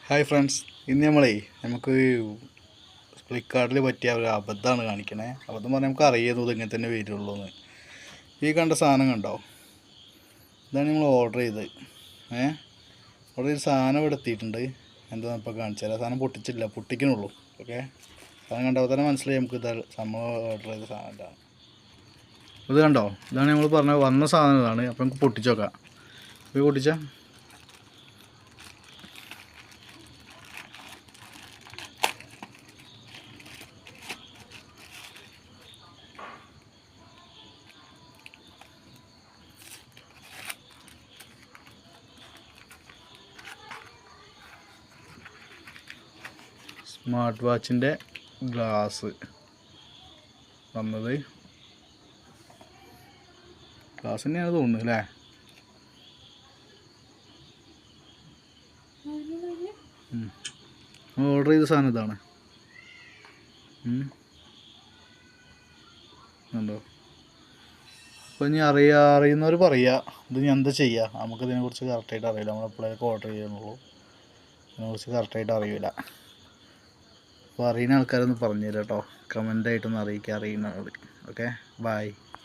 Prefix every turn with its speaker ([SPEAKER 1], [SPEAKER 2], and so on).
[SPEAKER 1] Hi friends, ഇന്ന് നമുക്ക് ഫ്ലിപ്കാർട്ടിൽ പറ്റിയ ഒരു അബദ്ധമാണ് കാണിക്കണേ. അബദ്ധം പറഞ്ഞാൽ നമുക്ക് അറിയുന്നത് ഇങ്ങനെ തന്നെ വരുള്ളൂ എന്ന്. ഈ കണ്ട സാധനം കണ്ടോ? ഇതാണ് നമ്മൾ ഓർഡർ ചെയ്തത്. ഓർഡർ ചെയ്ത് സാധനം ഇവിടെ എത്തിയിട്ടുണ്ട്. എന്താ ഇപ്പോൾ കാണിച്ചു തരാം. സാധനം പൊട്ടിച്ചില്ല, പൊട്ടിക്കണുള്ളൂ. ഓക്കെ, സാധനം കണ്ടപ്പോൾ തന്നെ മനസ്സിലായി നമുക്ക് ഇത് സംഭവം ഓർഡർ ചെയ്ത സാധനം ഇതാണ്. ഇത് കണ്ടോ? ഇതാണ് നമ്മൾ പറഞ്ഞ വന്ന സാധനം ഇതാണ്. അപ്പോൾ നമുക്ക് പൊട്ടിച്ച് നോക്കാം. ഇത് പൊട്ടിച്ചാൽ സ്മാർട്ട് വാച്ചിൻ്റെ ഗ്ലാസ് വന്നത്. ഗ്ലാസ് തന്നെയാണ് തോന്നുന്നത് അല്ലേ? ഓർഡർ ചെയ്ത സാധനം ഇതാണ്. ഉണ്ടോ? അപ്പോൾ ഇനി അറിയുന്നവർ പറയുക. ഇത് ഞാൻ എന്താ ചെയ്യുക? നമുക്കിതിനെക്കുറിച്ച് കറക്റ്റായിട്ട് അറിയില്ല. നമ്മളെപ്പോഴൊക്കെ ഓർഡർ ചെയ്യുന്നുള്ളൂ. ഇതിനെക്കുറിച്ച് കറക്റ്റായിട്ട് അറിയില്ല. അപ്പോൾ അറിയുന്ന ആൾക്കാരൊന്ന് പറഞ്ഞു തരാം കേട്ടോ. കമൻ്റായിട്ടൊന്ന് അറിയിക്കുക അറിയുന്നവർ. Okay, by.